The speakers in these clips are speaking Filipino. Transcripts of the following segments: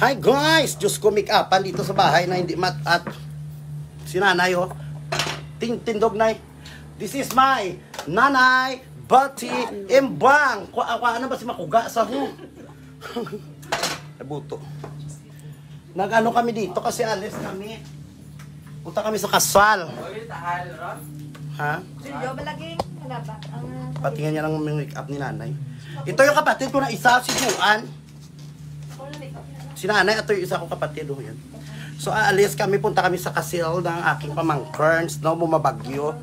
Hi guys! Diyos ko, make-upan dito sa bahay na hindi at si nanay oh. Tindog nay. This is my nanay, Bati, Embang. Ano ba si makuga sa ho? Nabuto. Nag-ano kami dito kasi alis kami. Punta kami sa kasal. Ha? Patingin niya ng make-up ni nanay. Ito yung kapatid ko na isa, si Juan. Si nanay, ito yung isa kong kapatid. Oh, yan. So, aalis kami, punta kami sa kasil ng aking pamangkerns, no, bumabagyo.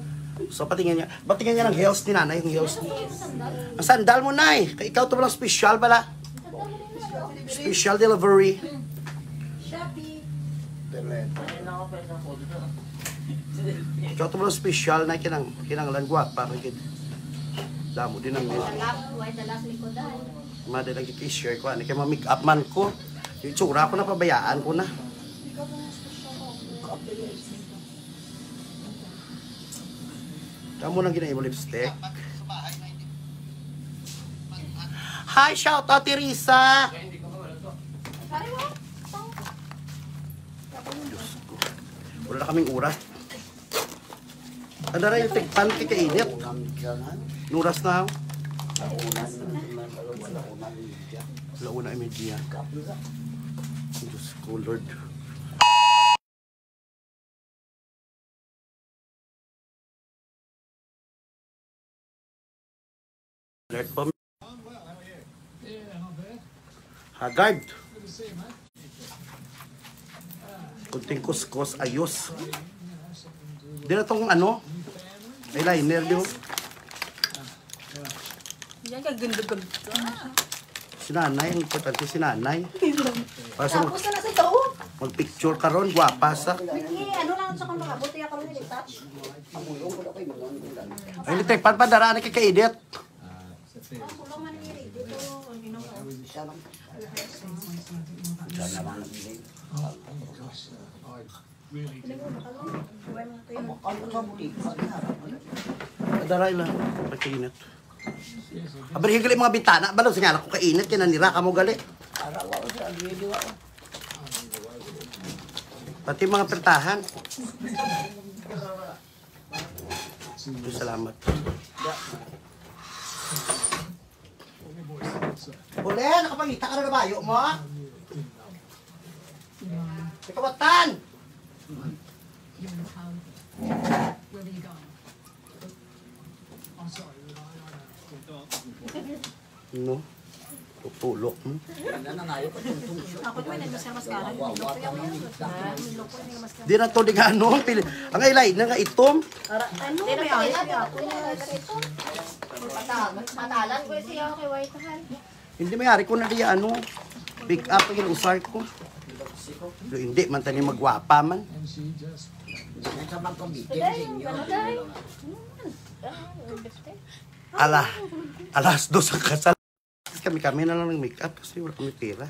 So, patingin niya ng heels ni nanay, yung heels ni... Ang sandal mo, nay. Ikaw ito walang special bala. Special delivery. Ikaw ito walang special na kinanglan guwapa. Damo din ang madalang i-share ko. Ano kaya ma-make-up man ko. Yung tsura ko na, pabayaan ko na. Kamu nang ginay mo lipstick. Hi, shout out Teresa. Diyos ko. Wala na kaming oras. Ano rin yung tigpan kikainit? Nuras na ako. Launa imedya. Diyos ko, Lord. Alert po. Haggard. Kunting kuskus, ayos. Di na itong ano? Eyeliner yun. Yan ka ganda-ganda. Si nanay, ang importante si nanay. Tapos na sa tao. Mag-picture ka ron, guwapa sa. Ano lang sa kong buti ako rin i-touch. Ay, litekpan pa, daraan na kakaedit. Daray lang, pagkainit. Abang higali mga bintana, balong sinyala ko kainit, kinanira ka mo gali. Pati mga pertahan. Salamat. Uli, nakapangita ka na na bayo mo? Ikawatan! No? Tutulok mo. Ako doon, nag-masya maskara. Di na to di nga ano. Ang eyeliner nga itom. Ano? May ayos niya ako. Matalan ko siya kay White Hand. Hindi mayari ko na di ano. Pick up ang usar ko. Hindi man tani magwapa man. Alas 2 ang kasal. Kami na lang ng make up kasi wala kami pera.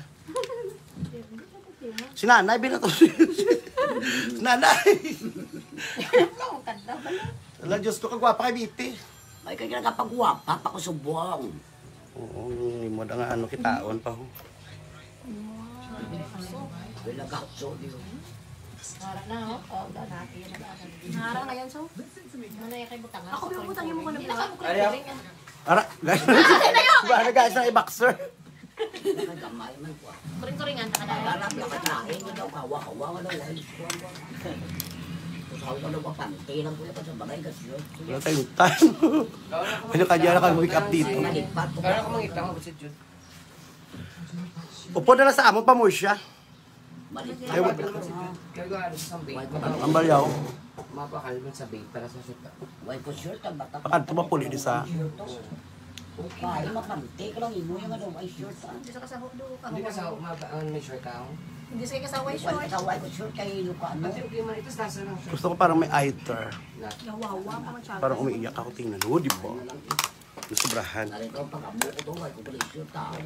Si nanay binato. Nanay. Ala Diyos ko kagwapa kay Biti. Ay kaya kapagwapa pa ko subong. Oo, mo da nga ano kitaon pa ho. Wala gatso di. Harap na, oh. Nara ngayon, so? Manay kay butangan. Ako yung butangin mo ko na Ara, guys. Ba guys na i-boxer. Nagamay man ko. Kuring-kuringan ta kada. Darap na katahin ko daw kawa wala wala. Saw ko daw pante lang ko pa sa bagay kasi. Wala tayong time. Ano kanya na kag-wake up dito. Kaya ka mangita mo si Jude. Upo na lang sa amo pa mo siya. Balik. Ay, Kaya ano sa bait. ang balyaw. Mapakal man sa bait para sa sita. Way ko shirt ang bata. Pakad tumapuli di sa. Kaya mapante ka lang imo yung ano ay shirt. Hindi sa kasahok do. Hindi ka sa may short ako. Hindi sa kasaway Way short. ka way ko shirt kay luka ano. Ate, okay man. Ito nasa lang short. Gusto ko parang may eyeliner. Yawawa pa man siya. Parang umiiyak ako tingnan. Oh, di ba? Nasubrahan. Narito pag amo ko do way ko pala shirt tao.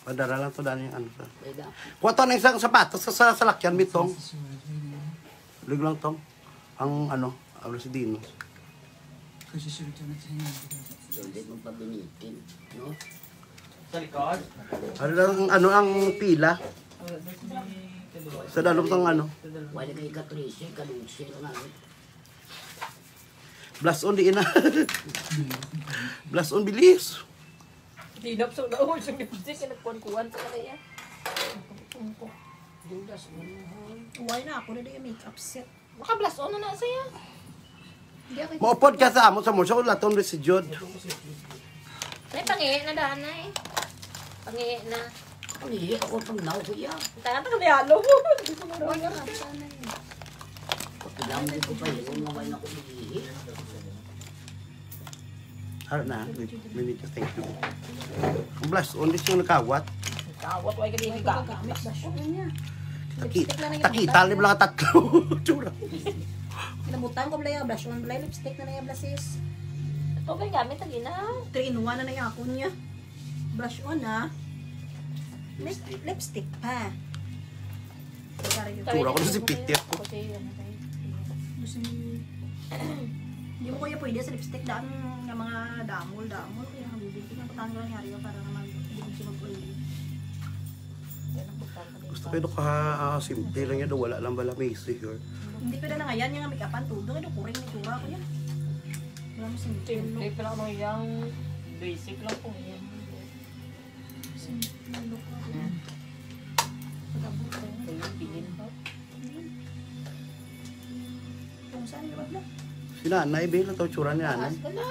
Padara lang to dahil yung ano. Wala. Kuha to na isang sapatos sa salakyan, mitong. Lig lang tong. Ang ano, ano si Dino. Hindi mo pa binitin, no? Ano ang pila? Sa dalawang ng ano? Wala kay ka-13, ka-12 lang ano. Blast on di ina. Blast on bilis. Dinap sa naon sa lipstick na nagkuhan-kuhan sa kanaya. Why na ako na di makeup set. Maka-blast on na saya. Hindi ako Maupod ka sa amo sa mo siya laton si Jod. May pangihi na daan na eh. Pangihi na. Ang hihi ako pang naw ko iya. Tanga ka halo mo. Why na sana yun. Pagkailangan din ko pa yun, naway na ko hihi. Harap na, minute thank you. Ang blast on this yung nakawat. Tawat wala ka din ka. Gamit ba siya niya? Takita lim lang tatlo. Tsura. Kinabutan ko blaya blush on blay lipstick na niya blasis. Ito ba gamit ang ina? 3 in 1 na niya ako niya. Blush on na. Lipstick pa. Tsura ko na si Peter ko. Hindi mo kuya pwede sa lipstick daan ng mga damol. Kaya bibigyan ng patanggal nangyari yun para naman hindi siya mag-oily. Gusto ko ito simple lang yan. Wala lang bala Macy here. Hindi pwede na nga yan yung make-upan todo. Ito kuring ni tura ko yan. Wala mo simple. Simple pa lang mga yung basic lang po yan. Simple look ako. Pagabot ko yan. Ito yung pinin pa. Kung saan yung wala. Si nanay, Bela to tsura ni nanay. Taas ka na.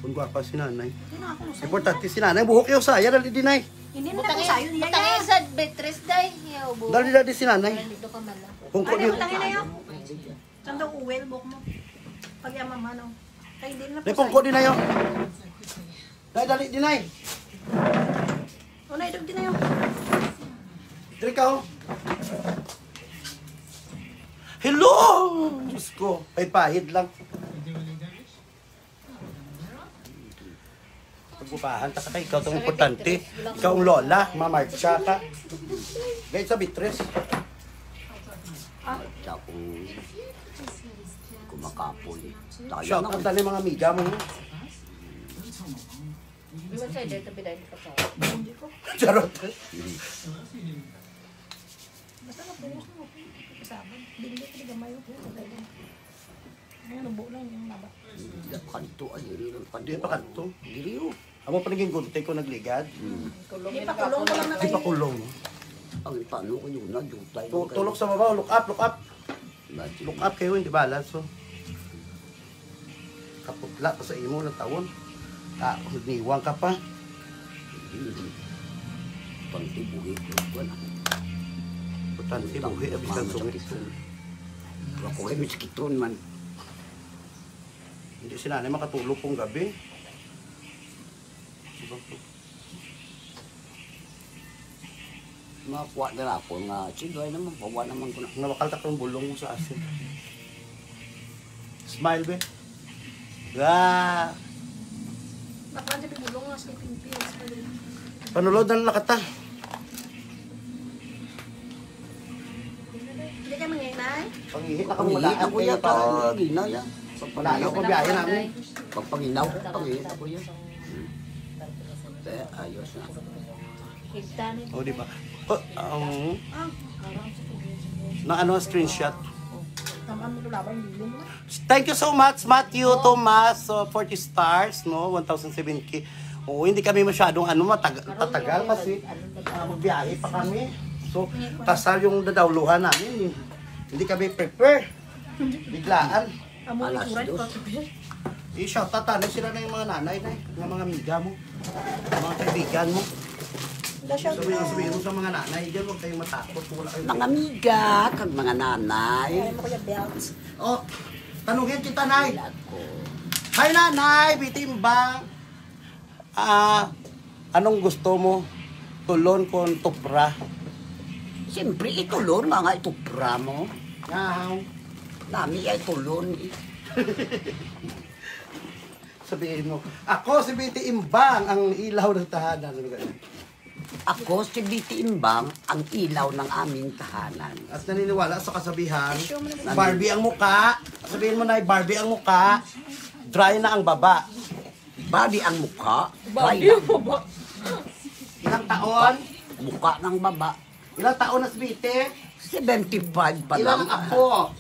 Kung gwapa si nanay. Hindi na ako sa'yo. Importante si nanay. Buhok yung saya. Dali di nay. Hindi na ako sa'yo niya Butangin yan. sa betres day. Yaw bu. Dali si nanay. Dito ka mala. Kung Ay, ko butangin na yun. Saan daw uwel, buhok mo. Pag yung mama, no. Kaya hindi na po Nay, kung ko di na yun. Dali di nay. O, naidog din na yun. Dali ka oh. Hello! Diyos ko. Pahid lang. Pagbubahan ka kay ikaw itong importante. Ikaw ang lola. Mamarcha ka. Gayit sa bitres. Sa kung kumakapoy. Tayo Shout na out tali mga amiga mo. Iwan sa'yo dito biday ka sa. Charot. Basta ka pwede mo. Kasama. Hindi ka gamay yung ngayon, ubo lang yung naba. Hindi pa kanito ay diri lang Di pa kanto. Diri oh. Amo pa naging gunting ko nagligad. Hindi pa kulong ko lang na Di pa kayo. kulong. Ang paano ko yun na jutay. Tulok sa baba. Look up, look up. Look up kayo. Hindi balance. So. Kaputla pa sa imo ng tawon. Niwang ka pa. Pantibuhi ko wala. Importante buhi. Abisan sungit. Ako ay miskiton man. Hindi si nanay makatulog pong gabi. Makuha na ako nga sigay naman bawa naman ko na. Nawakal ta kang bulong mo sa asin. Smile be. Ah, Nakuha sa pibulong nga sleeping pills. panulod na nakata. Hindi ka manginay? Pangihit na kang Pangihit malaan ako yan. Panginaw yan. Palayo ko biyahe namin. Pagpanginaw, pangihit ako yan. Ayos na. Higtanin. O di ba? Na ano screenshot. Tamaan mo tulaban yung bilin mo. Thank you so much Matthew Tomas 40 stars no 1007k. Oo, hindi kami masyadong tatagal kasi magbiyahe pa kami. So kasal yung dadawluhan namin. Hindi kami prepare. Biglaan. Amo Alas ikuran dos. ko. I-shout out na sila na yung mga nanay na yung mga amiga mo. Mga kaibigan mo. Sabihin mo sa mga nanay dyan, huwag kayong matakot. Wala kayong... Mga amiga, kag mga nanay. Ay, mo kuya belts. Oh, tanungin kita, Nay. Wala ko. Hi, Nanay. Bitimbang. Anong gusto mo? Tulon kon tupra. Siyempre, itulon nga ito mo. Ngaw. Nami ay tulon. Sabihin mo, ako si Biti Imbang, ang ilaw ng tahanan. Sabi ko, Ako si Biti Imbang, ang ilaw ng aming tahanan. at naniniwala sa kasabihan, Barbie ang muka. Sabihin mo, Nay, Barbie ang muka. Dry na ang baba. Barbie ang mukha. Babi mo ba? taon? Mukha ng baba. Ilang taon na si Biti? 75 pa Ilang lang. apo?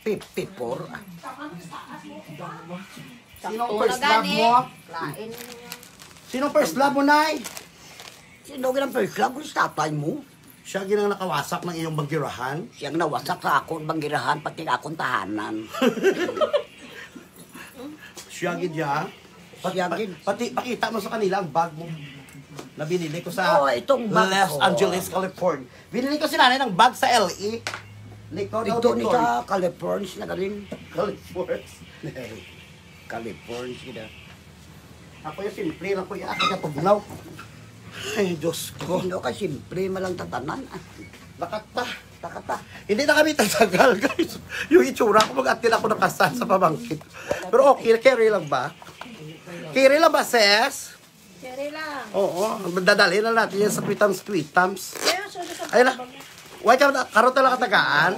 54. Sinong Sakto first na love gani. mo? Lain. Sinong first love mo, Nay? Sino ang first love ko sa tatay mo? Siya ginang nakawasak ng iyong bagirahan. Siyang nawasak sa akong banggirahan, pati akong tahanan. Siya gid ya. Siya gid. Pati pakita mo sa kanila ang bag mo na binili ko sa Oo, itong bag Los ko. Angeles, California. Binili ko si nanay ng bag sa LA. Ikaw daw Ito dito. ni sa California na galing. California. California sila. Ako yung simple lang ko yung aking pagbunaw. Ay, Diyos ko. Sino ka simple malang tatanan. Nakata. Takata. Hindi na kami tatagal, guys. Yung itsura ko, mag-atil ako nakasal sa pamangkin. Pero okay, carry lang ba? Carry lang ba, sis? Cherry lang. Oo, dadalhin na natin yan sa tweetams. Kaya, susunod sa Ayun na. Huwag ka, karoon talaga katagaan.